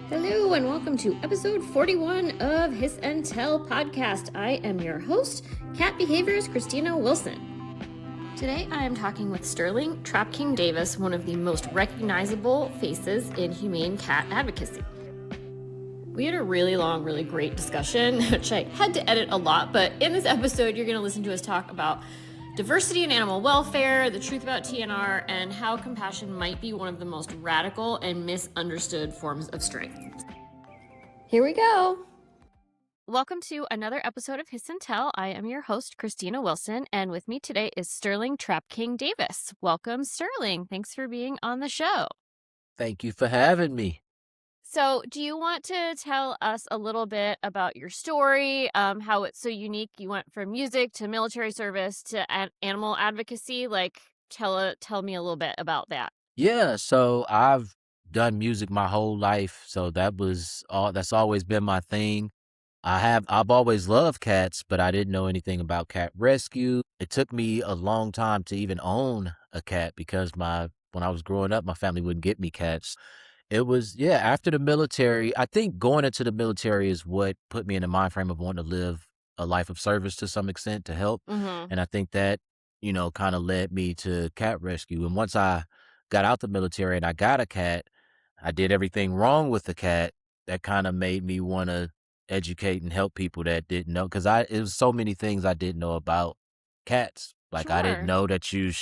Hello and welcome to episode 41 of Hiss and Tell podcast. I am your host, cat behaviorist Christina Wilson. Today I am talking with Sterling TrapKing Davis, one of the most recognizable faces in humane cat advocacy. We had a really long, really great discussion, which I had to edit a lot, but in this episode you're going to listen to us talk about diversity in animal welfare, the truth about TNR, and how compassion might be one of the most radical and misunderstood forms of strength. Here we go. Welcome to another episode of Hiss and Tell. I am your host, Christina Wilson, and with me today is Sterling TrapKing Davis. Welcome, Sterling. Thanks for being on the show. Thank you for having me. So do you want to tell us a little bit about your story, how it's so unique? You went from music to military service to animal advocacy. Tell me a little bit about that. Yeah, so I've done music my whole life, so that's always been my thing. I've always loved cats, but I didn't know anything about cat rescue. It took me a long time to even own a cat because when I was growing up, my family wouldn't get me cats. It was, after the military. I think going into the military is what put me in the mind frame of wanting to live a life of service to some extent to help. Mm-hmm. And I think that, kind of led me to cat rescue. And once I got out the military and I got a cat, I did everything wrong with the cat. That kind of made me want to educate and help people that didn't know. Because it was so many things I didn't know about cats. Like I didn't Sure. know that you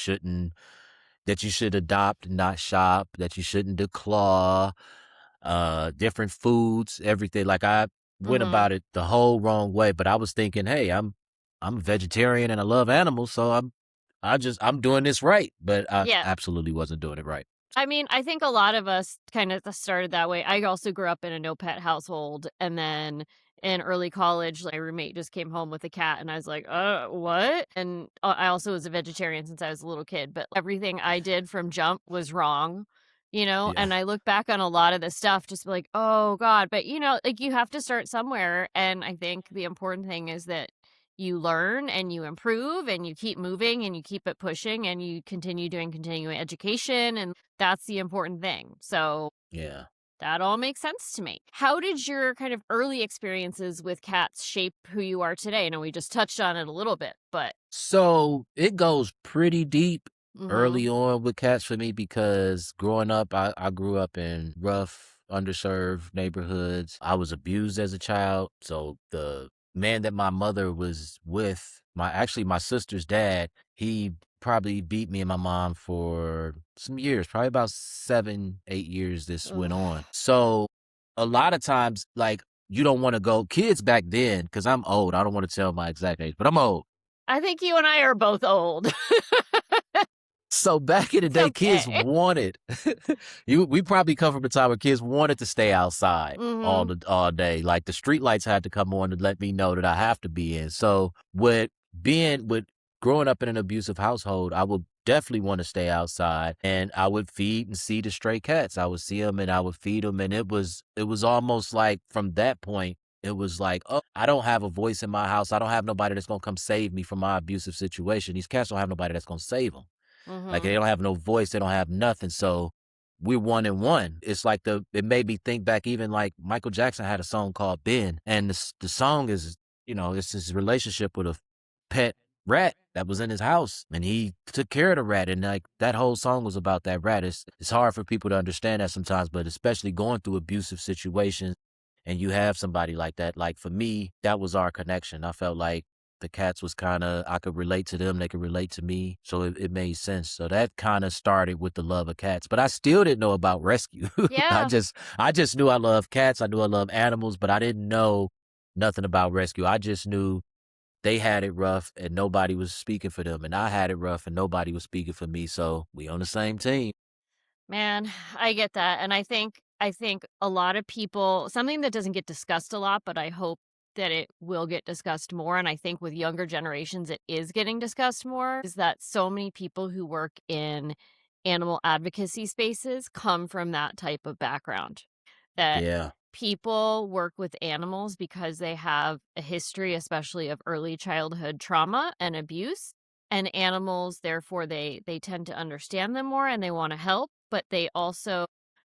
should adopt and not shop, that you shouldn't declaw, different foods, everything. Like I went Mm-hmm. about it the whole wrong way, but I was thinking, hey, I'm a vegetarian and I love animals, so I'm doing this right. But I Yeah. absolutely wasn't doing it right. I mean, I think a lot of us kind of started that way. I also grew up in a no pet household, and then in early college, my roommate just came home with a cat, and I was like, what? And I also was a vegetarian since I was a little kid, but everything I did from jump was wrong, Yeah. And I look back on a lot of this stuff, just like, oh God, but like you have to start somewhere. And I think the important thing is that you learn and you improve and you keep moving and you keep it pushing and you continue doing continuing education. And that's the important thing. So Yeah. that all makes sense to me. How did your kind of early experiences with cats shape who you are today? I know we just touched on it a little bit, but. So it goes pretty deep Mm-hmm. early on with cats for me because growing up, I grew up in rough, underserved neighborhoods. I was abused as a child. So the man that my mother was with, my sister's dad, he probably beat me and my mom for some years, probably about 7, 8 years this went Ugh. on. So a lot of times, like, you don't want to go, kids back then, because I'm old. I don't want to tell my exact age, but I'm old. I think you and I are both old. So back in the It's day, kids okay. wanted we probably come from a time where kids wanted to stay outside Mm-hmm. all day. Like the street lights had to come on to let me know that I have to be in. So with growing up in an abusive household, I would definitely want to stay outside, and I would feed and see the stray cats. I would see them and I would feed them, and it was almost like from that point it was like, oh, I don't have a voice in my house. I don't have nobody that's gonna come save me from my abusive situation. These cats don't have nobody that's gonna save them. Like Mm-hmm. they don't have no voice, they don't have nothing. So we're 1-1. It's like it made me think back, even like Michael Jackson had a song called Ben, and the song is, it's his relationship with a pet rat that was in his house, and he took care of the rat, and like that whole song was about that rat. It's hard for people to understand that sometimes, but especially going through abusive situations, and you have somebody like that. Like for me, that was our connection. I felt like the cats was I could relate to them, they could relate to me. So it made sense. So that kind of started with the love of cats. But I still didn't know about rescue. I Yeah. just knew I love cats. I knew I love animals, but I didn't know nothing about rescue. I just knew they had it rough and nobody was speaking for them. And I had it rough and nobody was speaking for me. So we on the same team. Man, I get that, and I think a lot of people, something that doesn't get discussed a lot, but I hope that it will get discussed more, and I think with younger generations it is getting discussed more, is that so many people who work in animal advocacy spaces come from that type of background. That Yeah. people work with animals because they have a history, especially of early childhood trauma and abuse, and animals, therefore they tend to understand them more and they want to help, but they also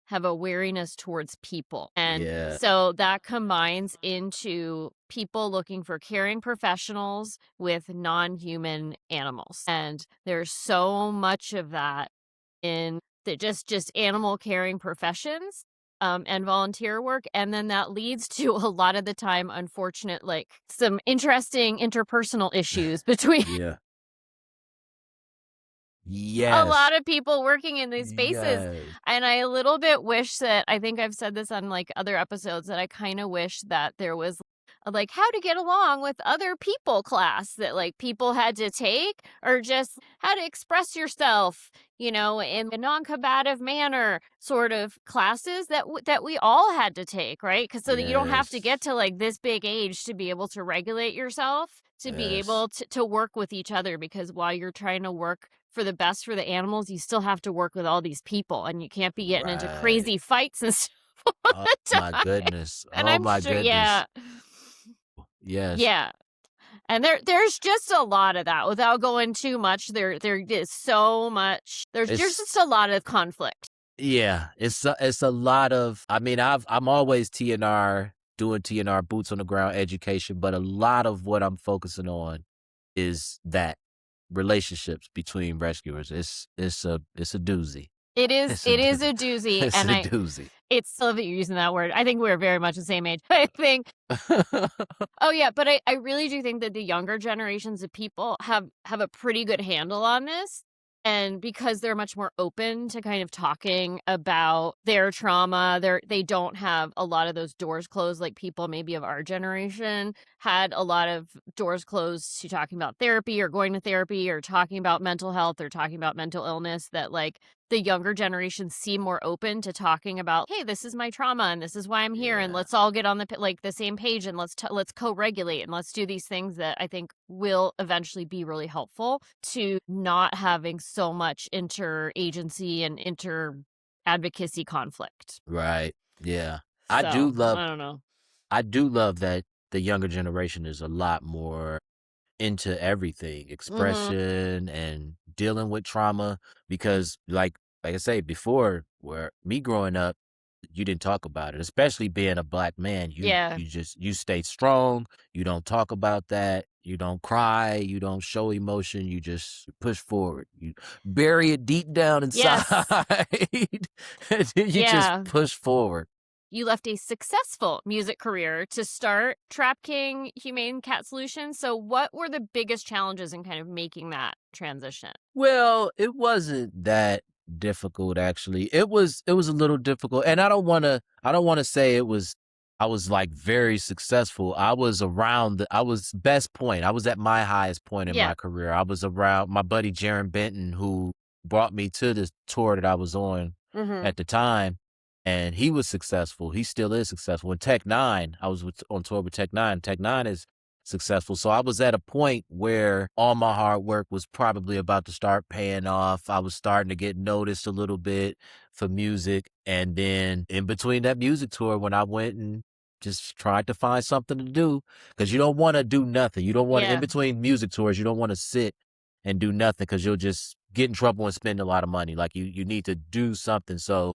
have a wariness towards people. And Yeah. so that combines into people looking for caring professionals with non-human animals. And there's so much of that in the just animal caring professions and volunteer work. And then that leads to a lot of the time, unfortunate, like some interesting interpersonal issues between Yeah. a Yes. lot of people working in these spaces. Yes. And I a little bit wish that, I think I've said this on like other episodes, that I kind of wish that there was like how to get along with other people class that like people had to take, or just how to express yourself, in a non-combative manner sort of classes that we all had to take, right? Because so that you don't have to get Yes. to like this big age to be able to regulate yourself, to be Yes. able to work with each other, because while you're trying to work for the best for the animals, you still have to work with all these people, and you can't be getting into Right. crazy fights and stuff all Oh the my time. goodness. And Oh I'm my sure, goodness. yeah, Yes. yeah. And there's just a lot of that. Without going too much, there is so much. There's It's just a lot of conflict. yeah, it's a lot of I mean, I'm always TNR doing TNR boots on the ground education, but a lot of what I'm focusing on is that relationships between rescuers. It's a doozy. It is It's a it is doozy. a doozy, It's and a doozy. it's so that you're using that word. I think we're very much the same age. I think. Oh yeah, but I really do think that the younger generations of people have a pretty good handle on this. And because they're much more open to kind of talking about their trauma, they don't have a lot of those doors closed like people maybe of our generation had a lot of doors closed to talking about therapy or going to therapy or talking about mental health or talking about mental illness, that like the younger generations seem more open to talking about, hey, this is my trauma and this is why I'm here, and Yeah. let's all get on the same page, and let's co-regulate, and let's do these things that I think will eventually be really helpful to not having so much interagency and inter-advocacy conflict. Right. Yeah. I do So love I don't know. I do love that the younger generation is a lot more into everything, Mm-hmm. expression and dealing with trauma because like I say before, where me growing up, you didn't talk about it, especially being a black man. You Yeah. you just you stay strong. You don't talk about that. You don't cry. You don't show emotion. You just push forward. You bury it deep down inside, Yes. and then you just Yeah. push forward. You left a successful music career to start TrapKing Humane Cat Solutions. So, what were the biggest challenges in kind of making that transition? Well, it wasn't that difficult actually. It was a little difficult, and I don't wanna say I was like very successful. I was best point. I was at my highest point in Yeah. my career. I was around my buddy Jaron Benton, who brought me to the tour that I was on Mm-hmm. at the time, and he was successful. He still is successful. In Tech Nine, I was on tour with Tech Nine. Tech Nine is successful. So I was at a point where all my hard work was probably about to start paying off. I was starting to get noticed a little bit for music. And then in between that music tour, when I went and just tried to find something to do, because you don't want to do nothing. You don't want to, in Yeah. between music tours, you don't want to sit and do nothing because you'll just get in trouble and spend a lot of money. Like you need to do something. So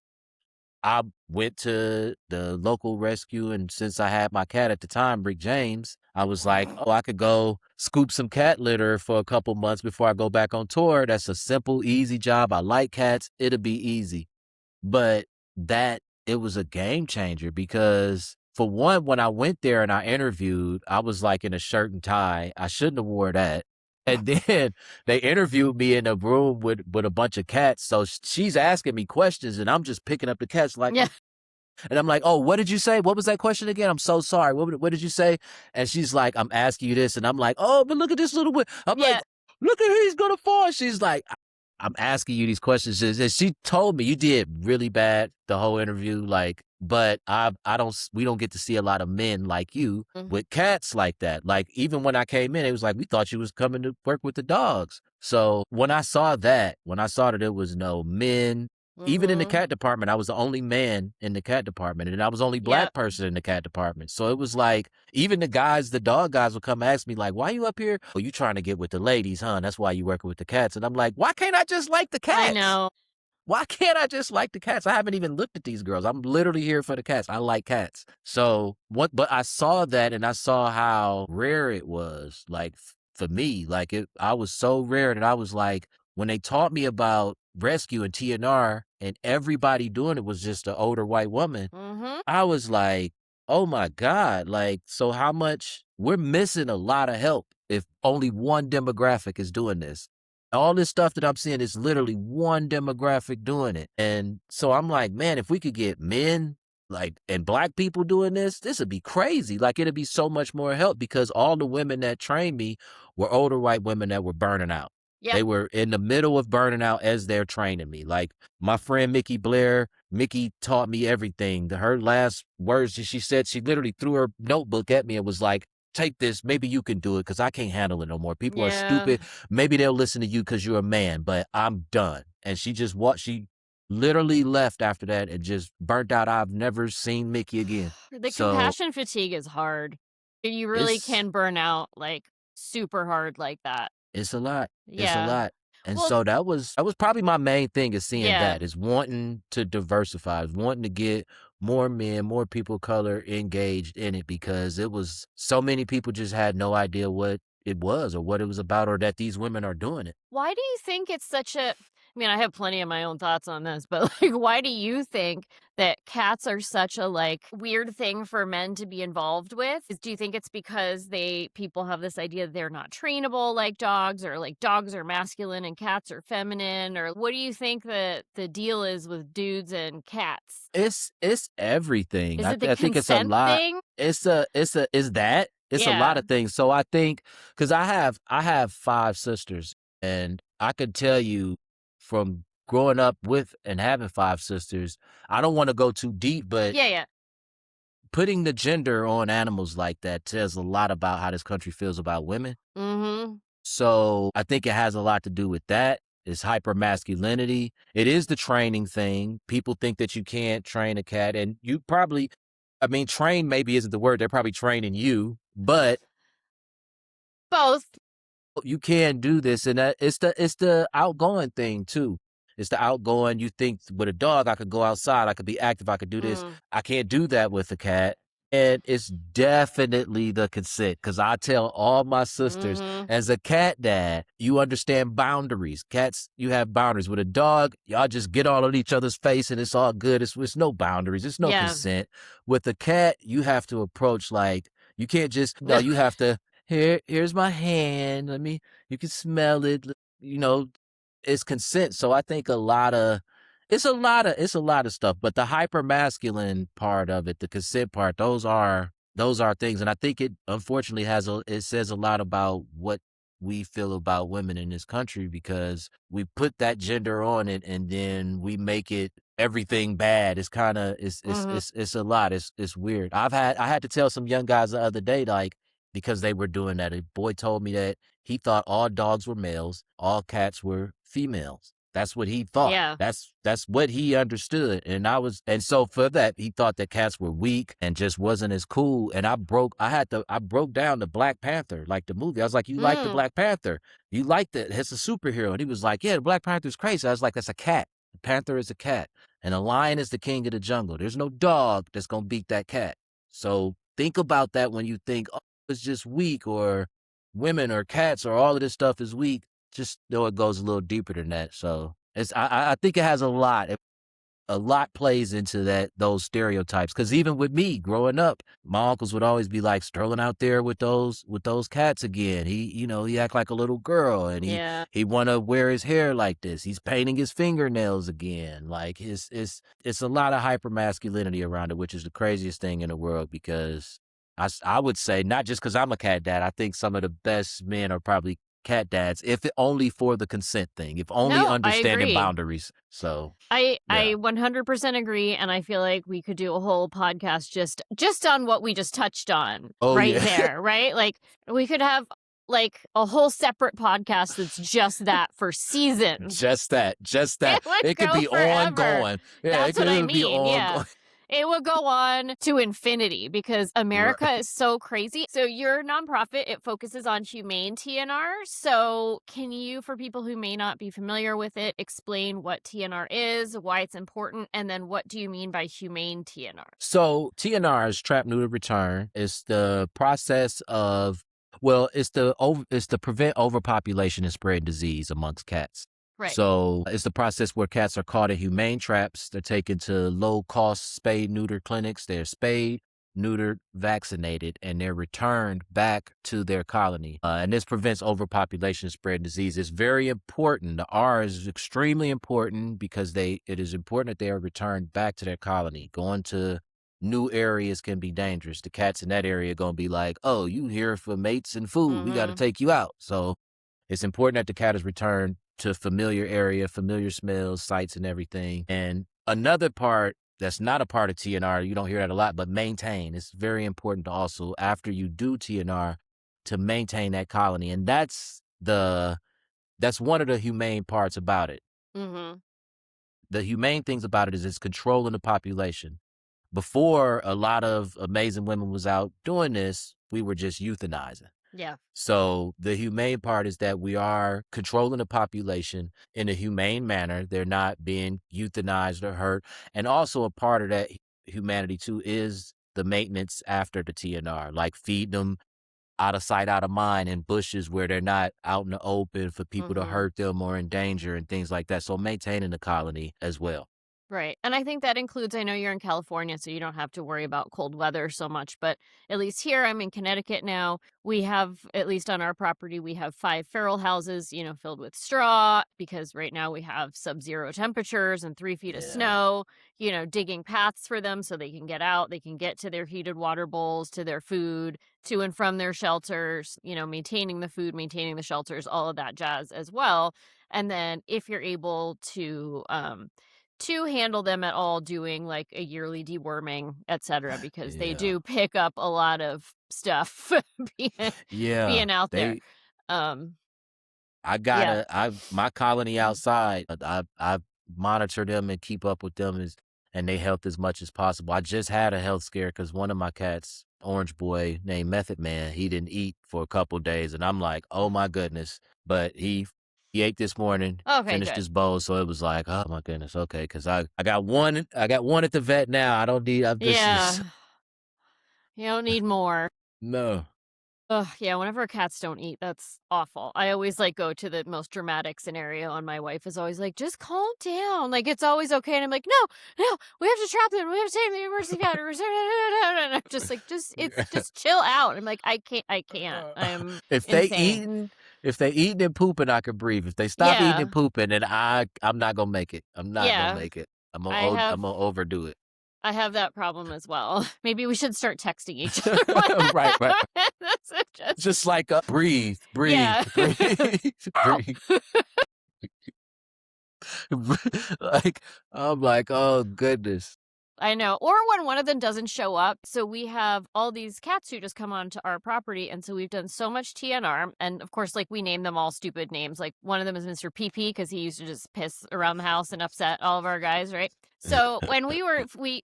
I went to the local rescue, and since I had my cat at the time, Rick James, I was like, oh, I could go scoop some cat litter for a couple months before I go back on tour. That's a simple, easy job. I like cats. It'll be easy. But it was a game changer because for one, when I went there and I interviewed, I was like in a shirt and tie. I shouldn't have wore that. And then they interviewed me in a room with a bunch of cats. So she's asking me questions and I'm just picking up the cats like, Yeah. and I'm like, oh, what did you say? What was that question again? I'm so sorry. What did you say? And she's like, I'm asking you this. And I'm like, oh, but look at this little bit. I'm like, Yeah. look at he's going to fall. She's like, I'm asking you these questions. And she told me you did really bad the whole interview. Like, but we don't get to see a lot of men like you Mm-hmm. with cats like that. Like, even when I came in, it was like, we thought you was coming to work with the dogs. So when I saw that there was no men, even in the Mm-hmm. cat department, I was the only man in the cat department, and I was the only black Yep. person in the cat department. So it was like, even the dog guys would come ask me like, why you up here? Oh, you trying to get with the ladies, huh? That's why you working with the cats. And I'm like, why can't I just like the I cats? know. why can't I just like the cats? I haven't even looked at these girls. I'm literally here for the cats. I like cats. So what, but I saw that and I saw how rare it was. Like for me, like I was so rare that I was like, when they taught me about rescue and TNR and everybody doing it was just an older white woman, I was like, oh my God, like, so how much we're missing a lot of help if only one demographic is doing this. All this stuff that I'm seeing is literally one demographic doing it. And so I'm like, man, if we could get men like and black people doing this would be crazy. Like it'd be so much more help because all the women that trained me were older white women that were burning out. Yep. They were in the middle of burning out as they're training me. Like my friend Mickey Blair, Mickey taught me everything. Her last words, she said, she literally threw her notebook at me and was like, take this. Maybe you can do it because I can't handle it no more. People are stupid. Maybe they'll listen to you because you're a man, but I'm done. And she just she literally left after that and just burnt out. I've never seen Mickey again. The compassion fatigue is hard. You really can burn out like super hard like that. It's a lot. Yeah. It's a lot. And so that was probably my main thing is seeing that, is wanting to diversify, is wanting to get more men, more people of color engaged in it because it was so many people just had no idea what it was or what it was about or that these women are doing it. Why do you think it's such a, I mean, I have plenty of my own thoughts on this, but like, why do you think that cats are such a like weird thing for men to be involved with? Do you think it's because people have this idea that they're not trainable like dogs, or like dogs are masculine and cats are feminine? Or what do you think that the deal is with dudes and cats? It's everything. Is it the I think it's a lot. thing? It's a lot of things. So I think because I have 5 sisters and I could tell you from growing up with and having 5 sisters, I don't want to go too deep, but putting the gender on animals like that tells a lot about how this country feels about women. So I think it has a lot to do with that. It's hypermasculinity. It is the training thing. People think that you can't train a cat, and you probably, I mean, train maybe isn't the word. They're probably training you, but both. You can do this, and it's the outgoing thing too. It's the outgoing. You think with a dog, I could go outside, I could be active, I could do this. I can't do that with a cat. And it's definitely the consent, because I tell all my sisters, as a cat dad, you understand boundaries. Cats, you have boundaries. With a dog, y'all just get all on each other's face and it's all good. It's no boundaries. It's no consent. With a cat, you have to approach like, you can't just, no, you have to, here's my hand. You can smell it. You know, it's consent. So I think it's a lot of stuff, but the hyper masculine part of it, the consent part, those are things. And I think it unfortunately it says a lot about what we feel about women in this country, because we put that gender on it and then we make it everything bad. It's kind of, it's a lot. It's weird. I had to tell some young guys the other day, like, because they were doing that. A boy told me that he thought all dogs were males, all cats were females. That's what he thought. Yeah. That's what he understood. And so for that, he thought that cats were weak and just wasn't as cool. And I broke down the Black Panther, like the movie. I was like, you like the Black Panther? You like that? It's a superhero. And he was like, yeah, the Black Panther's crazy. I was like, that's a cat. The panther is a cat. And a lion is the king of the jungle. There's no dog that's going to beat that cat. So think about that when you think, oh, it's just weak, or women or cats or all of this stuff is weak. Just know it goes a little deeper than that. So I think it has a lot plays into those stereotypes. Because even with me growing up, my uncles would always be like, Sterling out there with those cats again. He act like a little girl, and he want to wear his hair like this. He's painting his fingernails again. Like it's a lot of hyper masculinity around it, which is the craziest thing in the world. Because I would say, not just because I'm a cat dad, I think some of the best men are probably cat dads, if only for the consent thing, if only understanding boundaries. So I 100% agree, and I feel like we could do a whole podcast just on what we just touched on there, right? Like we could have like a whole separate podcast that's just that for seasons. Just that. It could be forever. ongoing. Yeah, that's what I mean. Yeah. It would go on to infinity because America is so crazy. So your nonprofit, it focuses on humane TNR. So can you, for people who may not be familiar with it, explain what TNR is, why it's important, and then what do you mean by humane TNR? So TNR is trap, neuter, return. It's the process of, well, it's to prevent overpopulation and spread disease amongst cats. Right. So it's the process where cats are caught in humane traps. They're taken to low-cost spay neuter clinics. They're spayed, neutered, vaccinated, and they're returned back to their colony. And this prevents overpopulation and spread disease. It's very important. The R is extremely important because it is important that they are returned back to their colony. Going to new areas can be dangerous. The cats in that area are going to be like, oh, you here for mates and food. We got to take you out. So it's important that the cat is returned to familiar area, familiar smells, sights, and everything. And another part that's not a part of TNR, you don't hear that a lot, but maintain. It's very important to also, after you do TNR, to maintain that colony. And that's one of the humane parts about it. Mm-hmm. The humane things about it is it's controlling the population. Before a lot of amazing women was out doing this, we were just euthanizing. Yeah. So the humane part is that we are controlling the population in a humane manner. They're not being euthanized or hurt. And also a part of that humanity too is the maintenance after the TNR, like feed them out of sight, out of mind in bushes where they're not out in the open for people to hurt them or in danger and things like that. So maintaining the colony as well. Right. And I think that includes, I know you're in California, so you don't have to worry about cold weather so much, but at least here, I'm in Connecticut now. We have, at least on our property, we have 5 feral houses, filled with straw because right now we have sub-zero temperatures and 3 feet of snow, digging paths for them so they can get out, they can get to their heated water bowls, to their food, to and from their shelters, maintaining the food, maintaining the shelters, all of that jazz as well. And then if you're able to handle them at all, doing like a yearly deworming, etc., because they do pick up a lot of stuff being out there. My colony outside, I monitor them and keep up with them and their health as much as possible. I just had a health scare because one of my cats, Orange Boy named Method Man, he didn't eat for a couple days, and I'm like, oh my goodness. But he ate this morning, finished his bowl, so it was like, oh my goodness, okay, because I got one at the vet now. I don't need. You don't need more. No. Ugh, yeah, whenever cats don't eat, that's awful. I always go to the most dramatic scenario, and my wife is always like, just calm down. It's always okay. And I'm like, no, we have to trap them. We have to take them to the emergency vet. And I'm just like, just chill out. I'm like, I can't. I'm if they eating and pooping, I can breathe. If they stop eating and pooping, then I'm not gonna make it. I'm not gonna make it. I'm gonna overdo it. I have that problem as well. Maybe we should start texting each other. Right. Just like breathe, Yeah. breathe. I'm like, oh goodness. I know. Or when one of them doesn't show up. So we have all these cats who just come onto our property. And so we've done so much TNR. And of course, we name them all stupid names. One of them is Mr. PP because he used to just piss around the house and upset all of our guys, right? So when we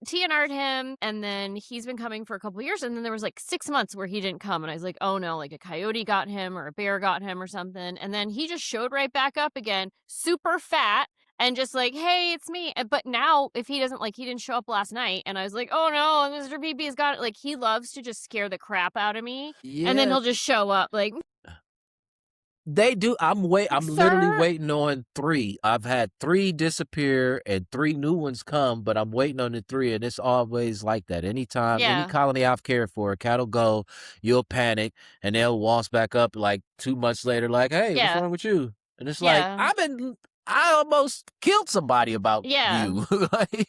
TNR'd him, and then he's been coming for a couple of years. And then there was 6 months where he didn't come. And I was like, oh no, a coyote got him or a bear got him or something. And then he just showed right back up again, super fat. And just hey, it's me. But now, if he doesn't, he didn't show up last night, and I was like, oh no, Mr. PP's got it. He loves to just scare the crap out of me. Yeah. And then he'll just show up, They do. I'm literally waiting on 3. I've had 3 disappear and 3 new ones come, but I'm waiting on the 3, and it's always like that. Anytime, any colony I've cared for, a cat will go, you'll panic, and they'll waltz back up 2 months later, hey, what's wrong with you? And it's I almost killed somebody about you.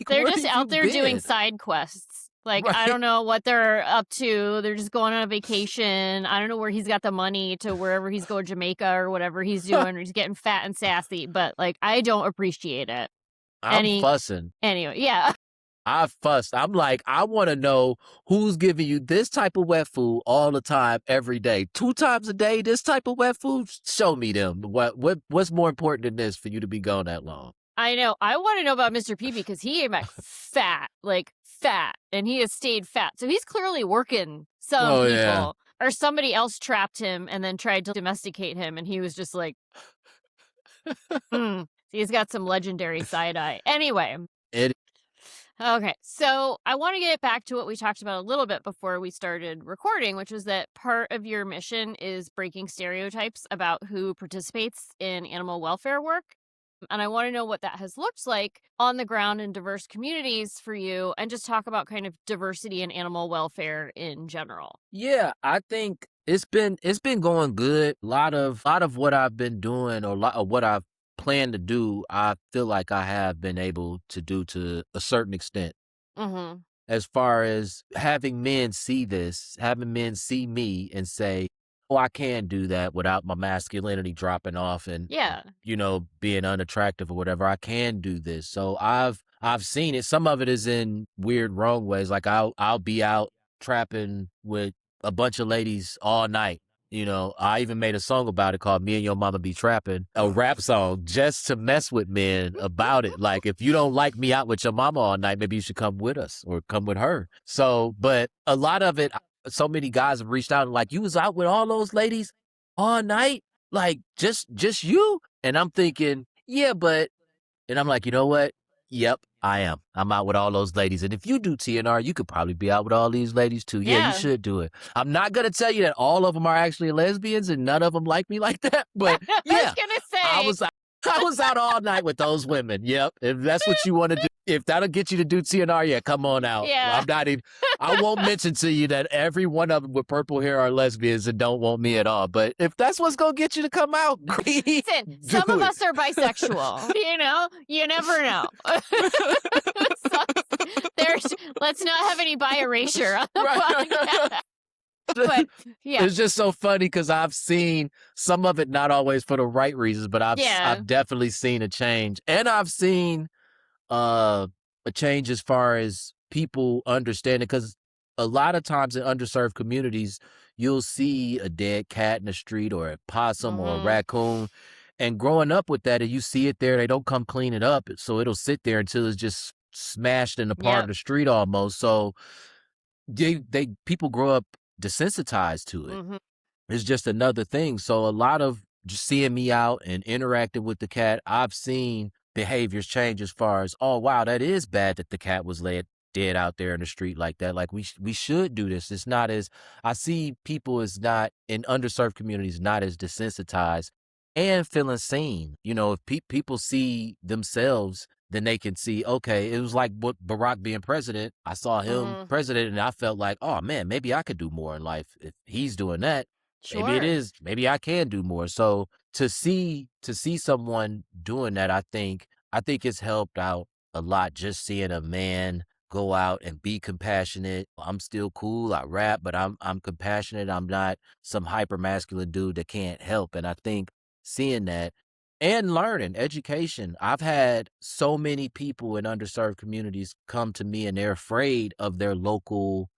They're just out there doing side quests. Right. I don't know what they're up to. They're just going on a vacation. I don't know where he's got the money to wherever he's going, Jamaica or whatever he's doing. Or he's getting fat and sassy. But I don't appreciate it. I'm fussing. Anyway, yeah. I fussed. I'm like, I want to know who's giving you this type of wet food all the time, every day, 2 times a day. This type of wet food. Show me them. What's more important than this for you to be gone that long? I know. I want to know about Mr. P because he came back fat, and he has stayed fat. So he's clearly working some people. Yeah. Or somebody else trapped him and then tried to domesticate him, and he was just like, He's got some legendary side eye. Anyway. Okay, so I want to get back to what we talked about a little bit before we started recording, which was that part of your mission is breaking stereotypes about who participates in animal welfare work. And I want to know what that has looked like on the ground in diverse communities for you, and just talk about kind of diversity in animal welfare in general. Yeah, I think it's been going good. A lot of what I've been doing, or a lot of what I've planned to do, I feel like I have been able to do to a certain extent. Mm-hmm. As far as having men see this, having men see me and say, "Oh, I can do that without my masculinity dropping off and being unattractive or whatever. I can do this." So I've seen it. Some of it is in weird, wrong ways. Like I'll be out trapping with a bunch of ladies all night. I even made a song about it called "Me and Your Mama Be Trapping," a rap song just to mess with men about it. Like, if you don't like me out with your mama all night, maybe you should come with us or come with her. So, but a lot of it, so many guys have reached out and like, "You was out with all those ladies all night? Like, just you?" And I'm thinking, yeah, and I'm like, you know what? Yep, I am. I'm out with all those ladies. And if you do TNR, you could probably be out with all these ladies too. Yeah, you should do it. I'm not going to tell you that all of them are actually lesbians and none of them like me like that. But yeah, I was going to say. I was out all night with those women. Yep. If that's what you want to do, if that'll get you to do TNR, yeah, come on out. Yeah. I'm not even, I won't mention to you that every one of them with purple hair are lesbians and don't want me at all. But if that's what's going to get you to come out, listen, some of us are bisexual. You never know. Let's not have any bi erasure on the podcast. But yeah, it's just so funny because I've seen some of it, not always for the right reasons, but I've definitely seen a change, and I've seen a change as far as people understanding. Because a lot of times in underserved communities, you'll see a dead cat in the street or a possum or a raccoon, and growing up with that, and you see it there, they don't come clean it up, so it'll sit there until it's just smashed in a part of the street almost. So people grow up desensitized to it. It's just another thing. So a lot of just seeing me out and interacting with the cat, I've seen behaviors change as far as, oh wow, that is bad that the cat was laid dead out there in the street like that. Like we should do this. It's not as, I see people as not in underserved communities, not as desensitized and feeling seen. If people see themselves, then they can see, okay, it was like what Barack being president. I saw him president and I felt like, oh man, maybe I could do more in life. If he's doing that, maybe I can do more. So to see someone doing that, I think it's helped out a lot. Just seeing a man go out and be compassionate. I'm still cool. I rap, but I'm compassionate. I'm not some hypermasculine dude that can't help. And I think seeing that and learning education. I've had so many people in underserved communities come to me and they're afraid of their local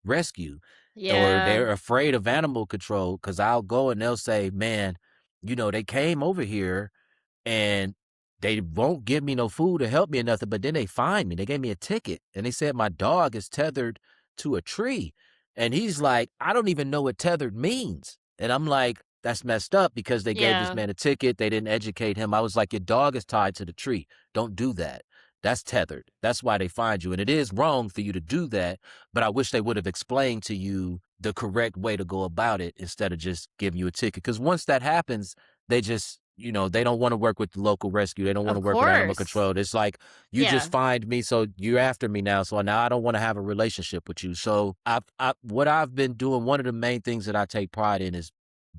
rescue. Or they're afraid of animal control, because I'll go and they'll say, man, they came over here and they won't give me no food or help me or nothing, but then they find me. They gave me a ticket and they said my dog is tethered to a tree. And he's like, I don't even know what tethered means. And I'm like, that's messed up, because they gave this man a ticket. They didn't educate him. I was like, your dog is tied to the tree. Don't do that. That's tethered. That's why they find you. And it is wrong for you to do that. But I wish they would have explained to you the correct way to go about it instead of just giving you a ticket. Because once that happens, they just, they don't want to work with the local rescue. They don't want to work with animal control. It's like, you just find me, so you're after me now. So now I don't want to have a relationship with you. So what I've been doing, one of the main things that I take pride in is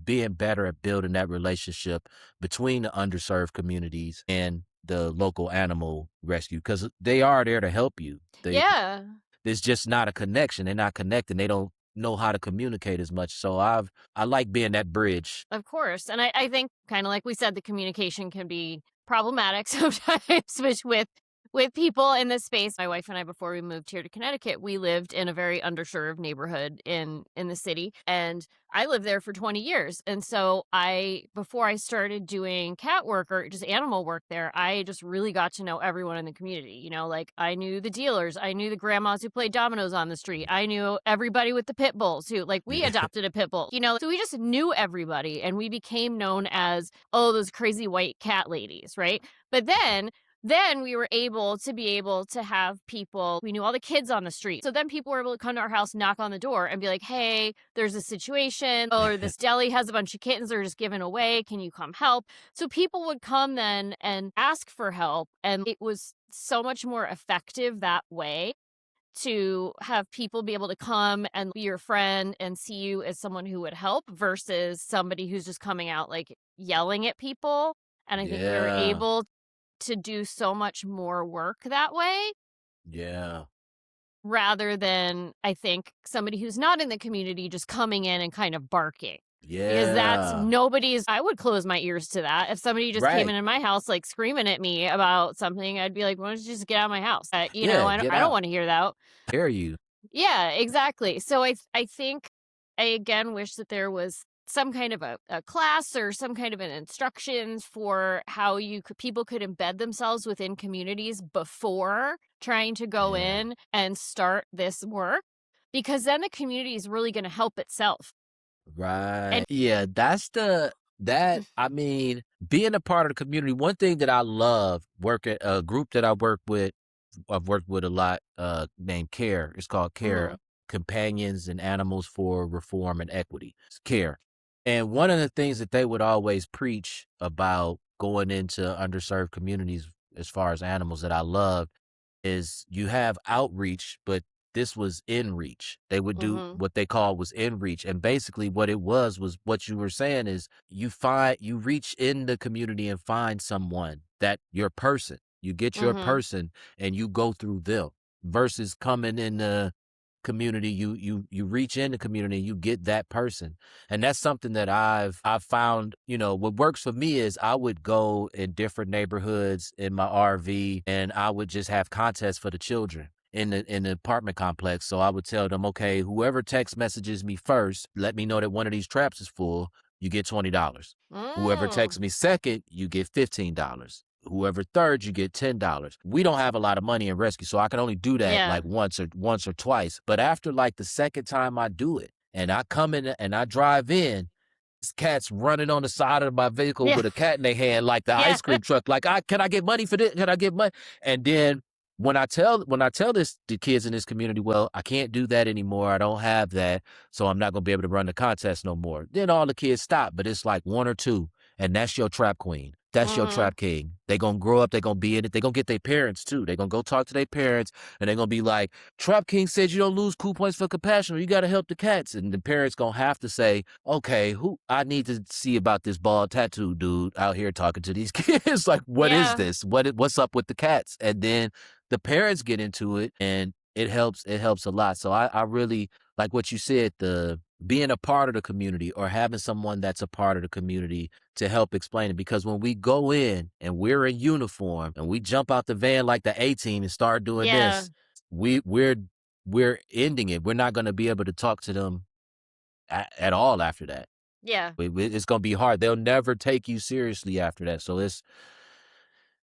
being better at building that relationship between the underserved communities and the local animal rescue, because they are there to help you. There's just not a connection. They're not connected. They don't know how to communicate as much. So I like being that bridge. Of course. And I think, kind of like we said, the communication can be problematic sometimes, which with with people in this space. My wife and I, before we moved here to Connecticut, we lived in a very underserved neighborhood in the city, and I lived there for 20 years. And so before I started doing cat work or just animal work there, I just really got to know everyone in the community. Like I knew the dealers, I knew the grandmas who played dominoes on the street, I knew everybody with the pit bulls who, like, we Yeah. adopted a pit bull, so we just knew everybody, and we became known as, oh, those crazy white cat ladies, right? But then we were able to have people, we knew all the kids on the street. So then people were able to come to our house, knock on the door, and be like, hey, there's a situation, or this deli has a bunch of kittens they're just giving away. Can you come help? So people would come then and ask for help. And it was so much more effective that way, to have people be able to come and be your friend and see you as someone who would help versus somebody who's just coming out like yelling at people. And I think we were Yeah. able to do so much more work that way, Yeah. rather than, I think, somebody who's not in the community just coming in and kind of barking. Because Yeah. I would close my ears to that. If somebody just came Right. in my house, like screaming at me about something, I'd be like, why don't you just get out of my house? Yeah. I don't, Get I don't out. want to hear that. Dare you. Yeah, exactly. So I think I again wish that there was some kind of a class or some kind of an instructions for how people could embed themselves within communities before trying to go Yeah. in and start this work, because then the community is really going to help itself. Right. And Yeah, I mean, being a part of the community, one thing that I love, a group that I've worked with a lot, named CARE. It's called CARE, Mhm, Companions and Animals for Reform and Equity. It's CARE. And one of the things that they would always preach about going into underserved communities as far as animals that I love is you have outreach, but this was in reach. They would do mhm, what they call was in reach. And basically what it was what you were saying is you reach in the community and find someone that your person. You get your mhm. person and you go through them versus coming in the community. You reach in the community, you get that person. And that's something that I've found, what works for me is I would go in different neighborhoods in my RV and I would just have contests for the children in the apartment complex. So I would tell them, okay, whoever text messages me first, let me know that one of these traps is full, you get $20. Whoever Mm. texts me second, you get $15. Whoever third, you get $10. We don't have a lot of money in rescue, so I can only do that Yeah. like once or twice. But after like the second time I do it, and I come in and I drive in, this cat's running on the side of my vehicle Yeah. with a cat in their hand, like the Yeah. ice cream truck. Like, can I get money for this? Can I get money? And then when I tell the kids in this community, well, I can't do that anymore. I don't have that, so I'm not gonna be able to run the contest no more. Then all the kids stop, but it's like one or two, and that's your trap queen. That's your Mhm. trap king. They gonna grow up. They gonna be in it. They gonna get their parents too. They gonna go talk to their parents, and they gonna be like, "Trap King said you don't lose cool points for compassion, or you gotta help the cats." And the parents gonna have to say, "Okay, I need to see about this bald tattoo dude out here talking to these kids. Like, what is Yeah. this? What's up with the cats?" And then the parents get into it, and it helps. It helps a lot. So I really like what you said. The being a part of the community or having someone that's a part of the community to help explain it. Because when we go in and we're in uniform and we jump out the van like the A-team and start doing Yeah. this, we're ending it. We're not going to be able to talk to them at all after that. Yeah. It's going to be hard. They'll never take you seriously after that. So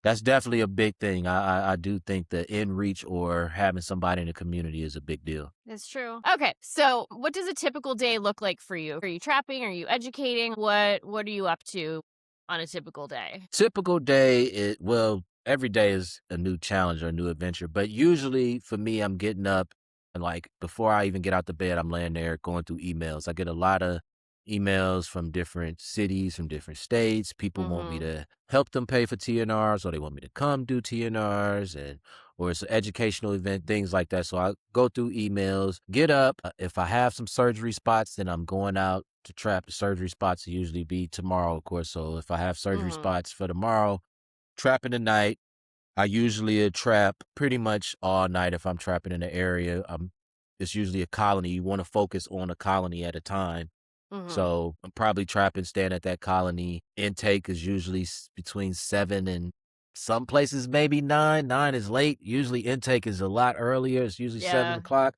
that's definitely a big thing. I do think the in reach or having somebody in the community is a big deal. It's true. Okay, so what does a typical day look like for you? Are you trapping? Are you educating? What are you up to on a typical day? Typical day, well, every day is a new challenge or a new adventure. But usually for me, I'm getting up and like before I even get out the bed, I'm laying there going through emails. I get a lot of emails from different cities, from different states. People want me Mhm. to help them pay for TNRs, or they want me to come do TNRs, or it's an educational event, things like that. So I go through emails, get up. If I have some surgery spots, then I'm going out to trap. The surgery spots will usually be tomorrow, of course. So if I have surgery Mhm. spots for tomorrow, trapping the night, I usually trap pretty much all night if I'm trapping in the area. It's usually a colony. You want to focus on a colony at a time. Mhm. So I'm probably trapping, staying at that colony. Intake is usually between 7 and Some places maybe 9. 9 is late. Usually intake is a lot earlier. It's usually 7 Yeah. o'clock.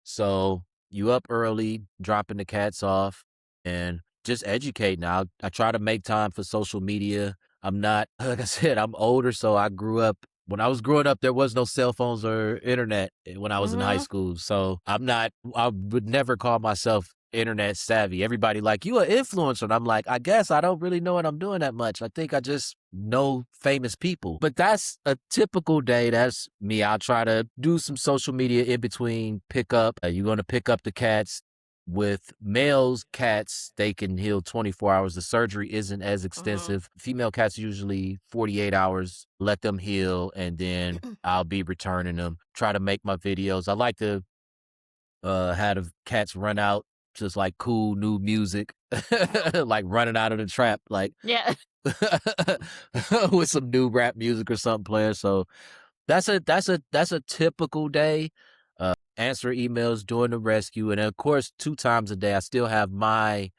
So you up early, dropping the cats off, and just educating. I try to make time for social media. I'm not, like I said, I'm older, so I grew up. When I was growing up, there was no cell phones or internet when I was in high Mm-hmm. school. So I would never call myself internet savvy. Everybody like, you an influencer. And I'm like, I guess I don't really know what I'm doing that much. I think I just know famous people. But that's a typical day. That's me. I'll try to do some social media in between pickup. You're going to pick up the cats. With males, cats, they can heal 24 hours. The surgery isn't as extensive. Female cats, usually 48 hours. Let them heal, and then I'll be returning them. Try to make my videos. I like to have the cats run out, just like cool new music, like running out of the trap, like Yeah. with some new rap music or something playing. So that's a typical day. Answer emails, doing the rescue, and of course 2 times a day I still have my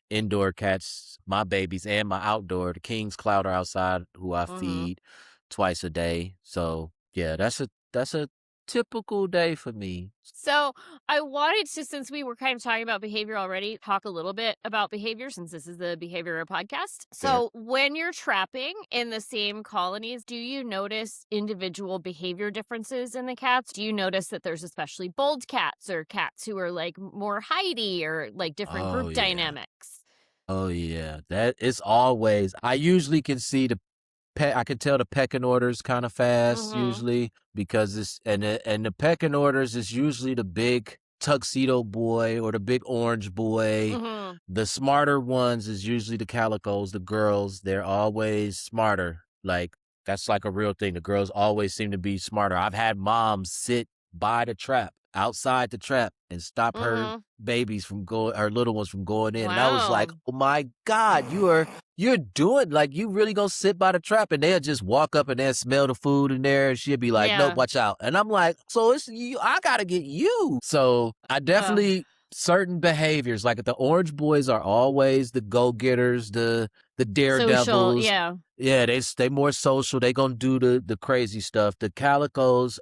indoor cats, my babies, and my outdoor. The King's Cloud are outside, who I Mm-hmm. feed twice a day. So yeah, that's a typical day for me. So I wanted to, since we were kind of talking about behavior already, talk a little bit about behavior since this is the behavior podcast. Fair. So when you're trapping in the same colonies, do you notice individual behavior differences in the cats? Do you notice that there's especially bold cats or cats who are like more hidey or like different Oh group yeah. dynamics? Oh yeah. That is always, I usually can see I can tell the pecking orders kind of fast Mm-hmm. usually, because and the pecking orders is usually the big tuxedo boy or the big orange boy. Mm-hmm. The smarter ones is usually the calicos, the girls. They're always smarter. Like, that's like a real thing. The girls always seem to be smarter. I've had moms sit by the trap, outside the trap, and stop her Mm-hmm. babies from going, her little ones from going in. And I was like, Wow. oh my God, you're doing, like, you really gonna sit by the trap? And they'll just walk up and they'll smell the food in there, and she'll be like, nope, Yeah. watch out. And I'm like, so it's you, I gotta get you. So I Uh, definitely, certain behaviors, like the orange boys are always the go-getters, the social. daredevils. Yeah. Yeah, they more social. They gonna do the crazy stuff. The calicos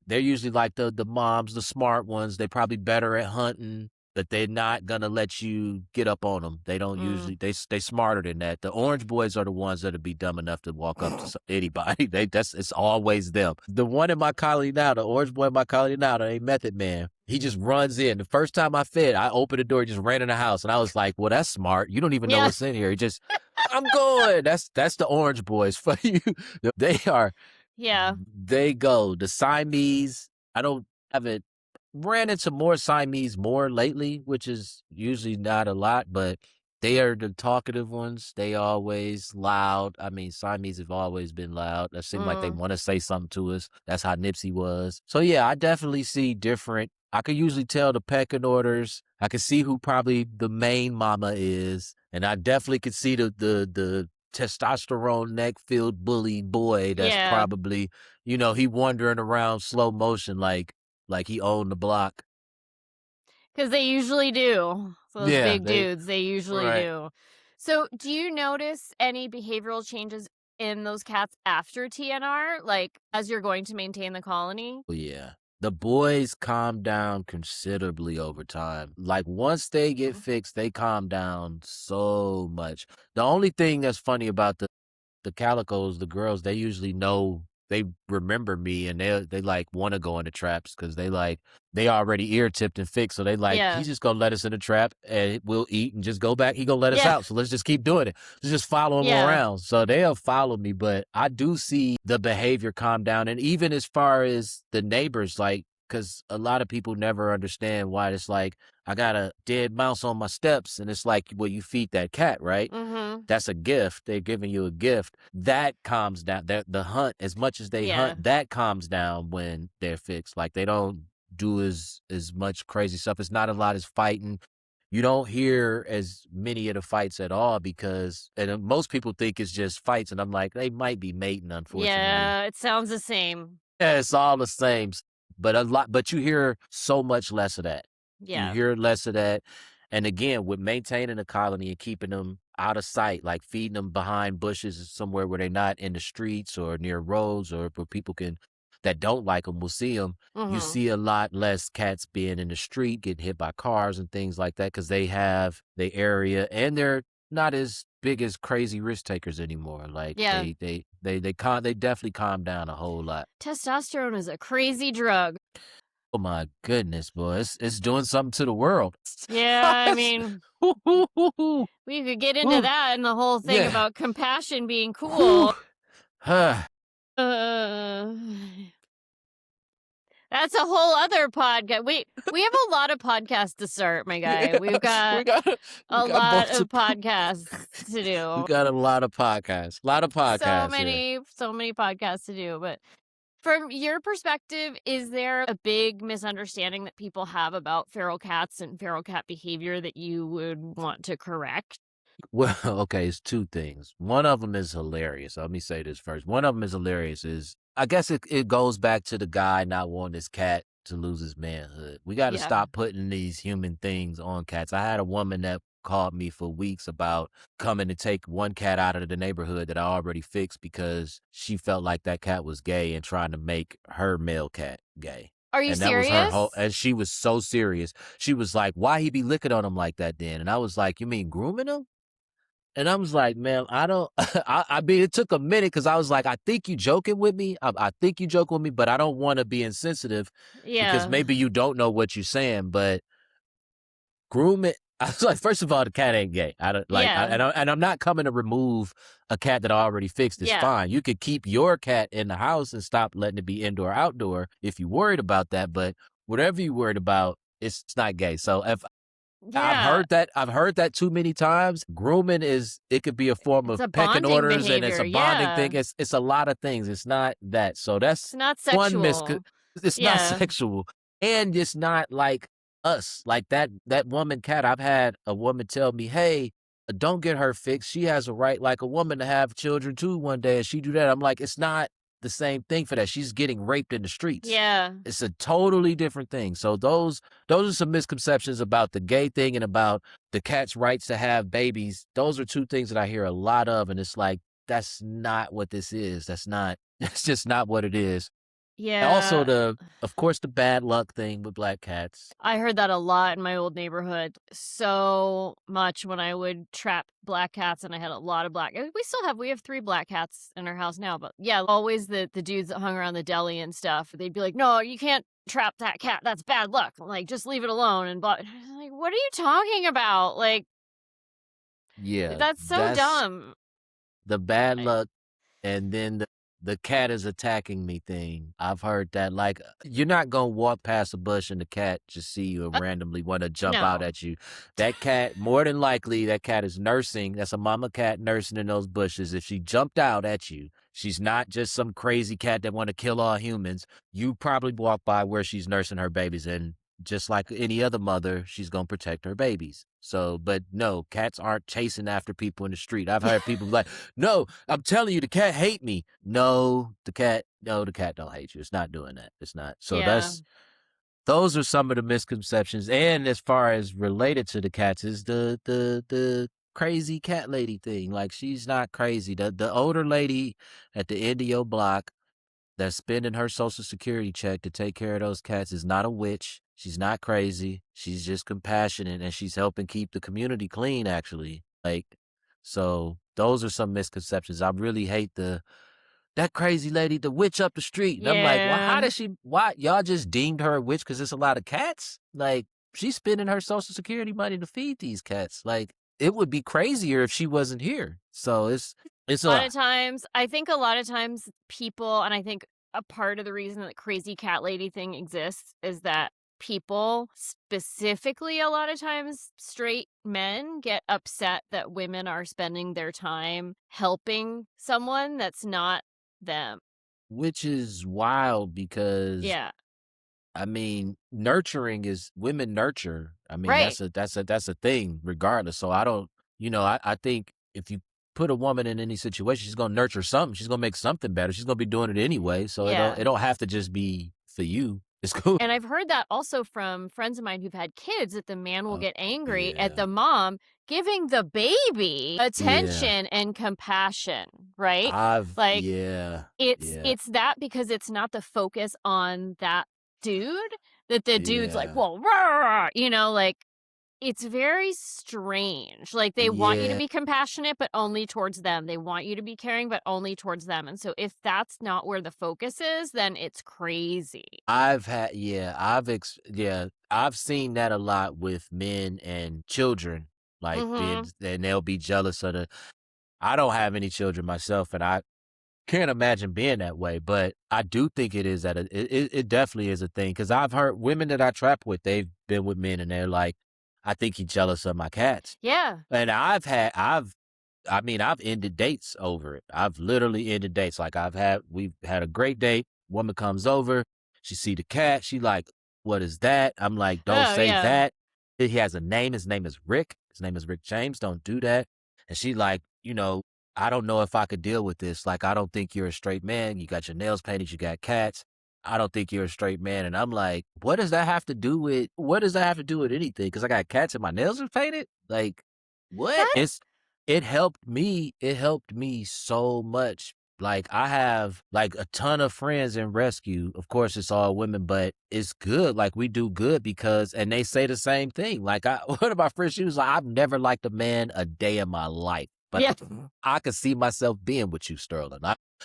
they're usually like the moms, the smart ones. They probably better at hunting, but they're not gonna let you get up on them. They don't Mm. usually, they smarter than that. The orange boys are the ones that'll be dumb enough to walk up to anybody. It's always them. The one in my colony now, the orange boy in my colony now, the Method Man. He just runs in. The first time I fed, I opened the door, he just ran in the house, and I was like, "Well, that's smart. You don't even know Yeah. what's in here. He just, I'm going." That's the orange boys for you. They are, Yeah. they go. The Siamese, I don't haven't ran into more Siamese more lately, which is usually not a lot, but they are the talkative ones. They always loud. I mean, Siamese have always been loud. That seems like they Mm. want to say something to us. That's how Nipsey was. So yeah, I definitely see different. I could usually tell the pecking orders. I could see who probably the main mama is, and I definitely could see the testosterone neck filled bully boy that's Yeah. probably, he wandering around slow motion like he owned the block. Because they usually do. Those Yeah, big they dudes, they usually right. do. So, do you notice any behavioral changes in those cats after TNR, like, as you're going to maintain the colony? Oh, yeah. The boys calm down considerably over time. Like, once they get Mhm. fixed, they calm down so much. The only thing that's funny about the calicos, the girls, they usually know, they remember me, and they like want to go into traps because they already ear tipped and fixed. So they like, Yeah. he's just gonna let us in the trap and we'll eat and just go back. He gonna let us Yeah. out. So let's just keep doing it. Let's just follow him Yeah. around. So they'll follow me, but I do see the behavior calm down. And even as far as the neighbors, like, because a lot of people never understand why it's like, I got a dead mouse on my steps. And it's like, well, you feed that cat, right? Mhm. That's a gift. They're giving you a gift. That calms down. The hunt, as much as they Yeah. hunt, that calms down when they're fixed. Like, they don't do as much crazy stuff. It's not a lot as fighting. You don't hear as many of the fights at all because, and most people think it's just fights, and I'm like, they might be mating, unfortunately. Yeah, it sounds the same. Yeah, it's all the same. But but you hear so much less of that. You Yeah. hear less of that. And again, with maintaining a colony and keeping them out of sight, like feeding them behind bushes somewhere where they're not in the streets or near roads or where people that don't like them will see them. You Mm-hmm. see a lot less cats being in the street, getting hit by cars and things like that because they have the area and they're not as big as crazy risk takers anymore. Like Yeah. they definitely calm down a whole lot. Testosterone is a crazy drug. Oh my goodness, boy. It's doing something to the world. Yeah, I mean, we could get into that and the whole thing Yeah. about compassion being cool. Huh. That's a whole other podcast. We have a lot of podcasts to start, my guy. We've got we got a lot of podcasts to do. We got a lot of podcasts. A lot of podcasts. So many podcasts to do. But from your perspective, is there a big misunderstanding that people have about feral cats and feral cat behavior that you would want to correct? Well, okay, it's two things. One of them is hilarious. Let me say this first. One of them is hilarious. I guess it goes back to the guy not wanting his cat to lose his manhood. We got to stop putting these human things on cats. I had a woman that called me for weeks about coming to take one cat out of the neighborhood that I already fixed because she felt like that cat was gay and trying to make her male cat gay. Are you and serious? That was her whole, and she was so serious. She was like, why he be licking on him like that then? And I was like, you mean grooming him? And I was like, man, I don't, I mean, it took a minute because I was like, I think you joking with me. I think you joking with me, but I don't want to be insensitive because maybe you don't know what you're saying, but groom it. I was like, first of all, the cat ain't gay. I don't like, and I'm not coming to remove a cat that I already fixed. It's fine. You could keep your cat in the house and stop letting it be indoor, outdoor if you're worried about that. But whatever you're worried about, it's not gay. So if I've heard that too many times. Grooming it could be a form of pecking orders behavior. And it's a bonding thing. It's a lot of things. It's not that. So that's it's not sexual. It's not sexual. And it's not like us. Like that woman cat, I've had a woman tell me, hey, don't get her fixed. She has a right like a woman to have children too one day. And she do that. I'm like, it's not the same thing for that. She's getting raped in the streets. Yeah. It's a totally different thing. So those are some misconceptions about the gay thing and about the cat's rights to have babies. Those are two things that I hear a lot of. And it's like, that's not what this is. That's just not what it is. Yeah. And also of course, the bad luck thing with black cats. I heard that a lot in my old neighborhood. So much when I would trap black cats, and I had a lot of we have 3 black cats in our house now, but yeah, always the dudes that hung around the deli and stuff, they'd be like, no, you can't trap that cat. That's bad luck. Like, just leave it alone. And like, what are you talking about? Like, yeah, that's dumb. The bad luck. And then the cat is attacking me thing. I've heard that. Like, you're not going to walk past a bush and the cat just see you and randomly want to jump out at you. That cat, more than likely, that cat is nursing. That's a mama cat nursing in those bushes. If she jumped out at you, she's not just some crazy cat that want to kill all humans. You probably walk by where she's nursing her babies, and just like any other mother, she's going to protect her babies. So, but no, cats aren't chasing after people in the street. I've heard people like, no, I'm telling you, the cat hate me. No, the cat don't hate you. It's not doing that. It's not. So those are some of the misconceptions. And as far as related to the cats is the crazy cat lady thing. Like, she's not crazy. The older lady at the end of your block that's spending her Social Security check to take care of those cats is not a witch. She's not crazy. She's just compassionate, and she's helping keep the community clean, actually. Like, so those are some misconceptions. I really hate that crazy lady, the witch up the street. And I'm like, well, why y'all just deemed her a witch because there's a lot of cats? Like, she's spending her Social Security money to feed these cats. Like, it would be crazier if she wasn't here. So it's a lot of times. I think a lot of times people, and I think a part of the reason that crazy cat lady thing exists is that people, specifically a lot of times straight men, get upset that women are spending their time helping someone that's not them. Which is wild because I mean, nurturing is women nurture. I mean, that's a thing regardless. So I don't, I think if you put a woman in any situation, she's going to nurture something. She's going to make something better. She's going to be doing it anyway. So it don't have to just be for you. It's cool. And I've heard that also from friends of mine who've had kids, that the man will Oh, get angry at yeah. the mom giving the baby Yeah. attention and compassion, right? Like, Yeah. it's Yeah. it's that because it's not the focus on that dude, that the dude's like, Yeah. "Well, rah," like, it's very strange. Like, they want you to Yeah. be compassionate, but only towards them. They want you to be caring, but only towards them, and so if that's not where the focus is, then it's crazy. I've seen that a lot with men and children, like, being Mhm. and they'll be jealous of the I don't have any children myself, and I can't imagine being that way, but I do think it is that it definitely is a thing, because 'cause I've heard women that I trap with, they've been with men, and they're like, "I think he's jealous of my cats." Yeah. And I've ended dates over it. I've literally ended dates. Like, we've had a great date. Woman comes over, she see the cat. She like, what is that? I'm like, don't Oh, say yeah. that. He has a name. His name is Rick. His name is Rick James. Don't do that. And she like, I don't know if I could deal with this. Like, I don't think you're a straight man. You got your nails painted. You got cats. I don't think you're a straight man. And I'm like, what does that have to do with anything? Because I got cats and my nails are painted? Like, what? That It helped me so much. Like, I have like a ton of friends in rescue. Of course, it's all women, but it's good. Like, we do good and they say the same thing. Like, one of my friends, she was like, I've never liked a man a day in my life, but Yeah. I could see myself being with you, Sterling.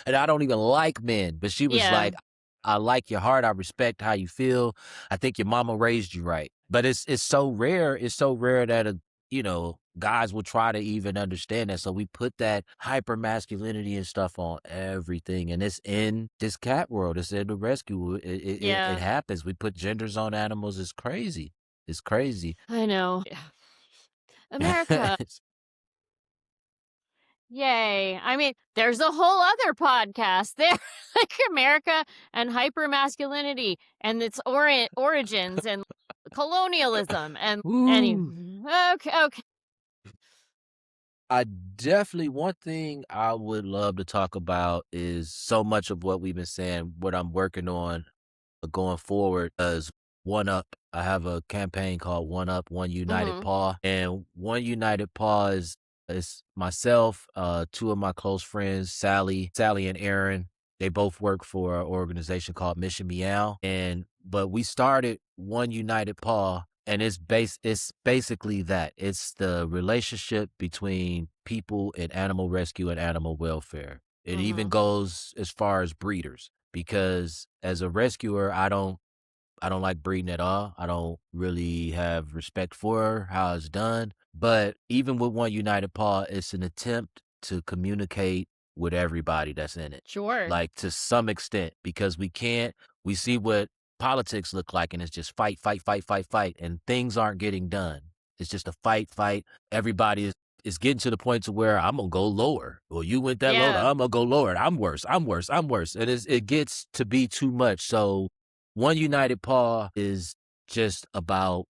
And I don't even like men, but she was Yeah. like, I like your heart. I respect how you feel. I think your mama raised you right. But it's so rare. It's so rare that guys will try to even understand that. So we put that hyper masculinity and stuff on everything. And it's in this cat world. It's in the rescue. It Yeah. happens. We put genders on animals. It's crazy. It's crazy. I know. Yeah. America. Yay. I mean, there's a whole other podcast there, like America and hypermasculinity and its origins and colonialism and Ooh. okay, okay. I definitely one thing I would love to talk about is so much of what we've been saying, what I'm working on going forward is One Up. I have a campaign called One Up, One United Mhm. Paw. And One United Paw is myself, two of my close friends, Sally and Aaron. They both work for an organization called Mission Meow. But we started One United Paw, and it's basically that. It's the relationship between people in animal rescue and animal welfare. It even Mhm. goes as far as breeders, because as a rescuer, I don't like breeding at all. I don't really have respect for how it's done. But even with One United Paw, it's an attempt to communicate with everybody that's in it. Sure. Like, to some extent, because we see what politics look like, and it's just fight, fight, fight, fight, fight, and things aren't getting done. It's just a fight, fight. Everybody is getting to the point to where I'm gonna go lower. Well, you went that low, Yeah. I'm gonna go lower. I'm worse. I'm worse. I'm worse. And it gets to be too much. So One United Paw is just about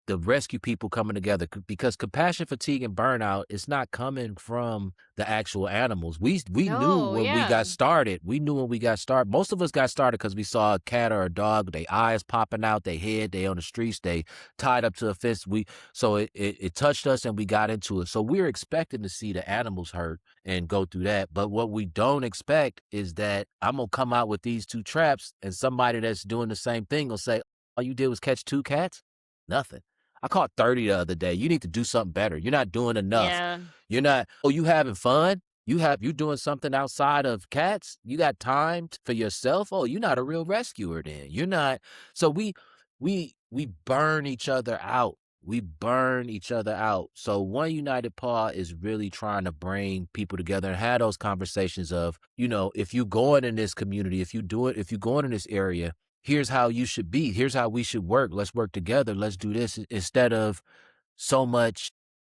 the rescue people coming together, because compassion fatigue and burnout is not coming from the actual animals. We knew No, when we yeah. got started. We knew when we got started. Most of us got started because we saw a cat or a dog, they eyes popping out, they head, they on the streets, they tied up to a fence. So it touched us and we got into it. So we're expecting to see the animals hurt and go through that. But what we don't expect is that I'm gonna come out with these two traps and somebody that's doing the same thing will say, all you did was catch two cats? Nothing. I caught 30 the other day. You need to do something better. You're not doing enough. Yeah. You having fun? You doing something outside of cats? You got time for yourself? Oh, you're not a real rescuer then. You're not. So we burn each other out. We burn each other out. So One United Paw is really trying to bring people together and have those conversations of, if you going in this community, if you going in this area, here's how you should be. Here's how we should work. Let's work together. Let's do this, instead of so much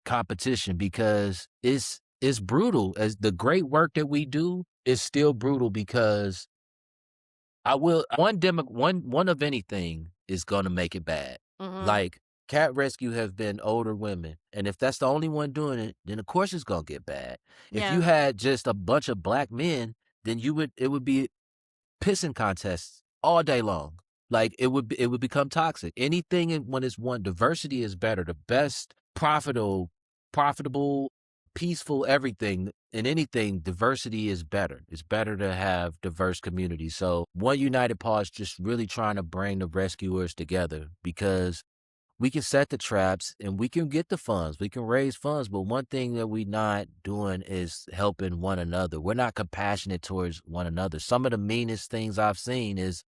competition, because it's brutal. As the great work that we do is still brutal, because one of anything is going to make it bad. Mhm. Like, cat rescue have been older women, and if that's the only one doing it, then of course it's going to get bad. If you Yeah. had just a bunch of black men, then it would be pissing contests all day long. Like it would become toxic. When it's one, diversity is better. The best profitable, peaceful everything in anything, diversity is better. It's better to have diverse communities. So One United Paw is just really trying to bring the rescuers together because we can set the traps and we can get the funds. We can raise funds, but one thing that we're not doing is helping one another. We're not compassionate towards one another. Some of the meanest things I've seen is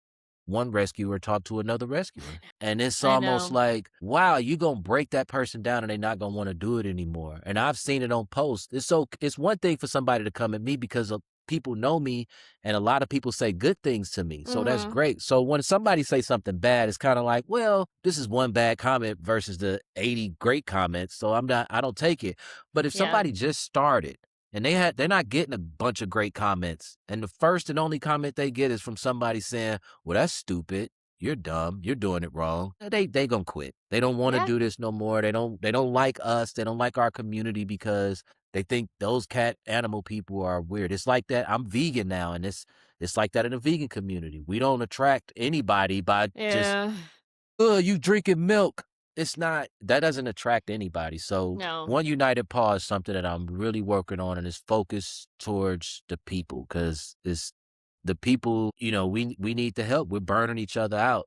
one rescuer talk to another rescuer. And it's I almost know. like, wow, you gonna break that person down and they're not gonna want to do it anymore. And I've seen it on posts. It's one thing for somebody to come at me because people know me and a lot of people say good things to me. So that's Mhm. great. So when somebody say something bad, it's kind of like, well, this is one bad comment versus the 80 great comments. So I don't take it. But if Yeah. somebody just started and they're not getting a bunch of great comments, and the first and only comment they get is from somebody saying, well, that's stupid. You're dumb. You're doing it wrong. They gonna quit. They don't want to Yeah. do this no more. They don't like us. They don't like our community because they think those cat animal people are weird. It's like that. I'm vegan now, and it's like that in the vegan community. We don't attract anybody by just, Yeah. oh, you drinking milk. It's not, that doesn't attract anybody. So No. One United Paw is something that I'm really working on, and it's focused towards the people because it's the people, we need the help. We're burning each other out.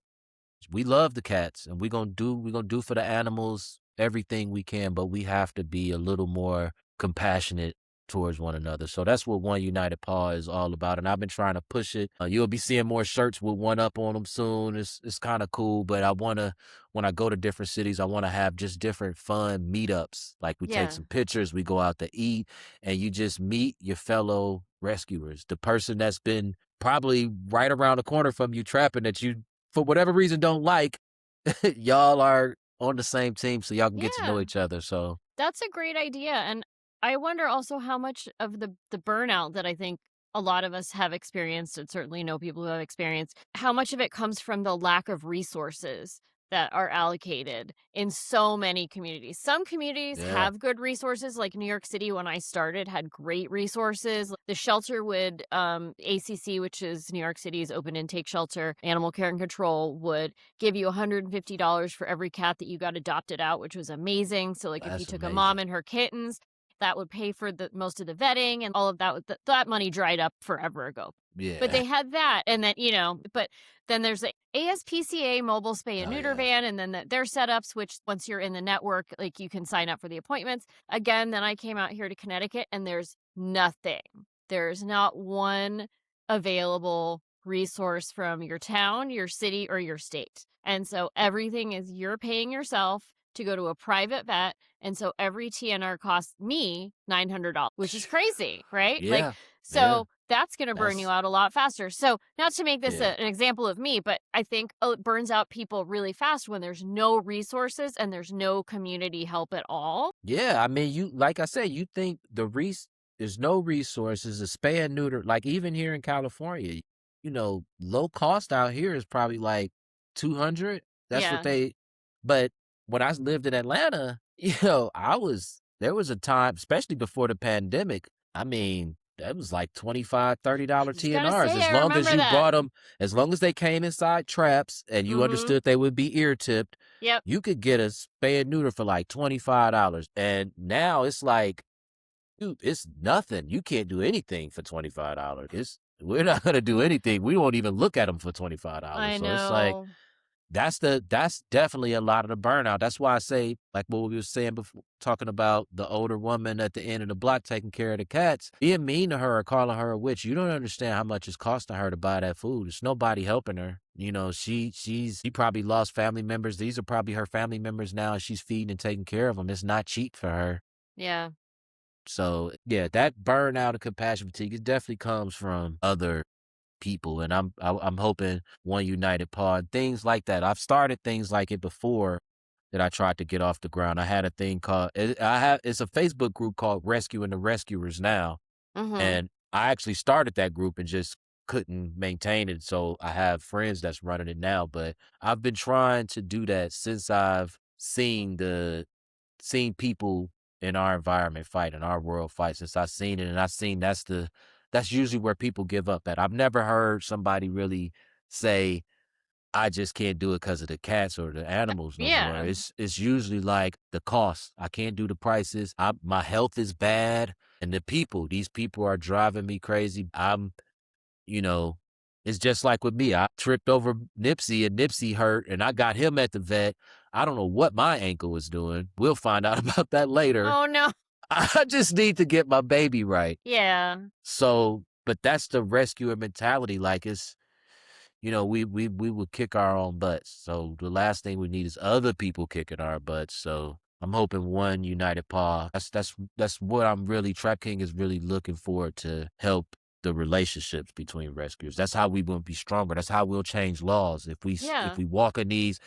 We love the cats and we're gonna do for the animals everything we can, but we have to be a little more compassionate towards one another. So that's what One United Paw is all about. And I've been trying to push it. You'll be seeing more shirts with one up on them soon. It's kind of cool, but when I go to different cities, I want to have just different fun meetups. Like we take Yeah. some pictures, we go out to eat, and you just meet your fellow rescuers, the person that's been probably right around the corner from you trapping that you for whatever reason don't like, y'all are on the same team so y'all can get to know Yeah. each other. So That's a great idea, and I wonder also how much of the burnout that I think a lot of us have experienced, and certainly know people who have experienced, how much of it comes from the lack of resources that are allocated in so many communities. Some communities yeah, have good resources, like New York City when I started had great resources. The shelter would ACC, which is New York City's open intake shelter, animal care and control, would give you $150 for every cat that you got adopted out, which was amazing. So, like, if you that's took a mom amazing. and her kittens, that would pay for the most of the vetting and all of that. That money dried up forever ago. But Yeah. they had that, and then but then there's the ASPCA mobile spay and Oh neuter yeah. van, and then their setups, which once you're in the network, like you can sign up for the appointments. Again, then I came out here to Connecticut, and there's nothing. There's not one available resource from your town, your city, or your state. And so everything is you're paying yourself to go to a private vet. And so every TNR costs me $900, which is crazy, right? Like, Yeah. Yeah. so that's going to burn you That's out a lot faster. So, not to make this yeah. an example of me, but I think it burns out people really fast when there's no resources and there's no community help at all. Yeah, I mean, you like I said, you think there's no resources, a spay and neuter, like even here in California, low cost out here is probably like 200. That's what Yeah. but when I lived in Atlanta, there was a time, especially before the pandemic. I mean, that was like $25, $30 I was going to TNRs. say, I remember that. As long as they came inside traps and you Mm hmm. understood they would be ear tipped, Yep. you could get a spay and neuter for like $25. And now it's like, dude, it's nothing. You can't do anything for $25. We're not gonna do anything. We won't even look at them for $25. I So it's like know. that's definitely a lot of the burnout. That's why I say, like what we were saying before, talking about the older woman at the end of the block taking care of the cats, being mean to her or calling her a witch. You don't understand how much it's costing her to buy that food. It's nobody helping her. She probably lost family members. These are probably her family members now, and she's feeding and taking care of them. It's not cheap for her. Yeah. So yeah, that burnout and compassion fatigue, it definitely comes from other people, and I'm hoping One United Paw and things like that. I've started things like it before that I tried to get off the ground. I had a thing called it's a Facebook group called Rescuing the Rescuers now, Mm hmm. and I actually started that group and just couldn't maintain it. So I have friends that's running it now, but I've been trying to do that since I've seen people in our environment fight, in our world fight, since I've seen it, and I've seen that's usually where people give up at. I've never heard somebody really say, I just can't do it because of the cats or the animals no more. Yeah. It's usually like the cost. I can't do the prices. My health is bad, and these people are driving me crazy. You know, it's just like with me. I tripped over Nipsey and Nipsey hurt, and I got him at the vet. I don't know what my ankle was doing. We'll find out about that later. Oh, no. I just need to get my baby right. Yeah. So, but that's the rescuer mentality. Like we would kick our own butts. So the last thing we need is other people kicking our butts. So I'm hoping one united paw. That's what TrapKing is really looking forward to help the relationships between rescuers. That's how we will be stronger. That's how we'll change laws. If we walk to these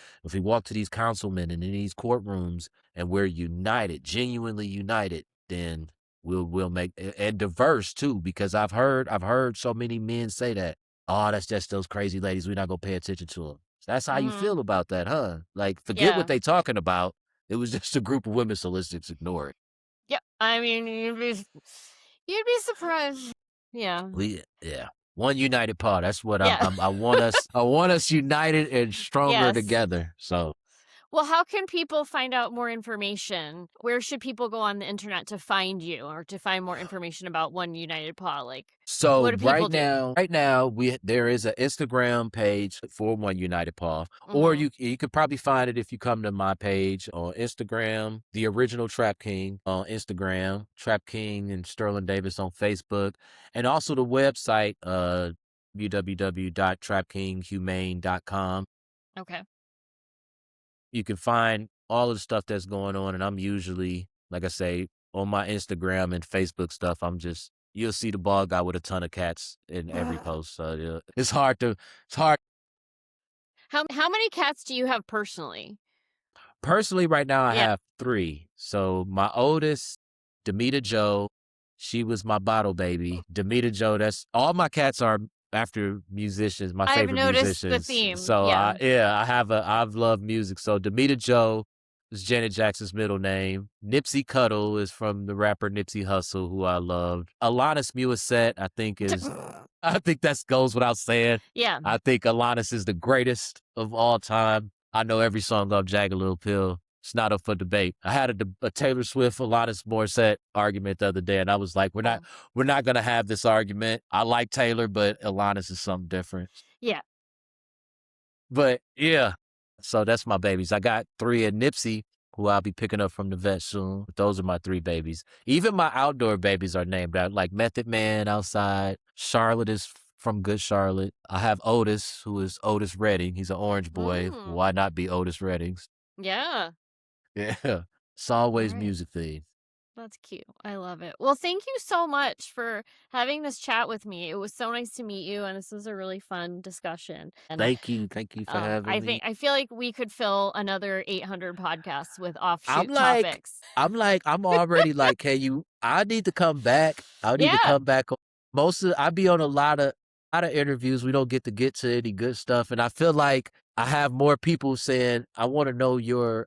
councilmen and in these courtrooms and we're united, genuinely united, then we'll make and diverse too. Because I've heard so many men say that. Oh, that's just those crazy ladies. We're not going to pay attention to them. That's how you feel about that, huh? Like, forget what they talking about. It was just a group of women, so let's just ignore it. Yeah. I mean, you'd be surprised. Yeah. One united paw. That's what I want us. I want us united and stronger together. So. Well, how can people find out more information? Where should people go on the internet to find you or to find more information about One United Paw? Like, so what do people do? Right now, there is an Instagram page for One United Paw, or you could probably find it if you come to my page on Instagram, the original TrapKing on Instagram, TrapKing and Sterling Davis on Facebook, and also the website www.trapkinghumane.com. Okay. You can find all of the stuff that's going on. And I'm usually, like I say, on my Instagram and Facebook stuff, you'll see the bald guy with a ton of cats in every post. So it's hard. How many cats do you have personally? Personally, right now, I have 3. So my oldest, Demita Joe, she was my bottle baby. Demita Joe, that's all my cats are after musicians, my favorite musicians. I've noticed the theme. So I've loved music. So Demita Joe is Janet Jackson's middle name. Nipsey Cuddle is from the rapper Nipsey Hussle, who I loved. Alanis Morissette, I think that goes without saying. Yeah. I think Alanis is the greatest of all time. I know every song of Jagged Little Pill. It's not up for debate. I had a Taylor Swift, Alanis Morissette argument the other day, and I was like, we're not going to have this argument. I like Taylor, but Alanis is something different. Yeah. But yeah, so that's my babies. I got 3 at Nipsey, who I'll be picking up from the vet soon. Those are my 3 babies. Even my outdoor babies are named out, like Method Man outside. Charlotte is from Good Charlotte. I have Otis, who is Otis Redding. He's an orange boy. Why not be Otis Redding? Yeah. Yeah, it's always music themed. That's cute. I love it. Well, thank you so much for having this chat with me. It was so nice to meet you, and this was a really fun discussion. And thank you for having me. I feel like we could fill another 800 podcasts with offshoot topics. I'm already like, hey, I need to come back. I need to come back. I be on a lot of interviews. We don't get to any good stuff, and I feel like I have more people saying, I want to know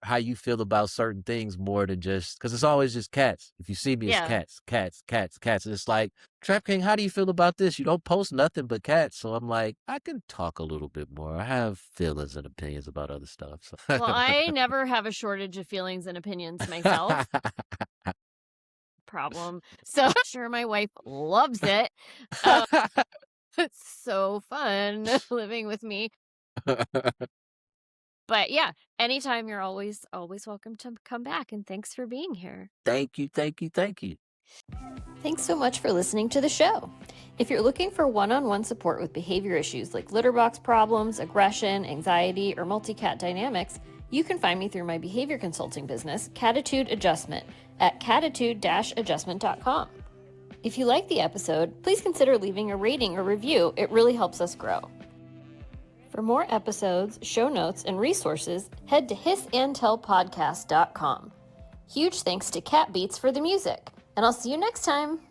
how you feel about certain things more than just, because it's always just cats. If you see me, it's cats. And it's like, TrapKing, how do you feel about this? You don't post nothing but cats. So I'm like, I can talk a little bit more. I have feelings and opinions about other stuff. So. Well, I never have a shortage of feelings and opinions myself. Problem. So I'm sure my wife loves it. It's so fun living with me. But yeah, anytime, you're always welcome to come back, and thanks for being here. Thank you. Thanks so much for listening to the show. If you're looking for one-on-one support with behavior issues like litter box problems, aggression, anxiety, or multi-cat dynamics, you can find me through my behavior consulting business, Catitude Adjustment, at catitude-adjustment.com. If you like the episode, please consider leaving a rating or review. It really helps us grow. For more episodes, show notes, and resources, head to hisandtellpodcast.com. Huge thanks to Cat Beats for the music, and I'll see you next time.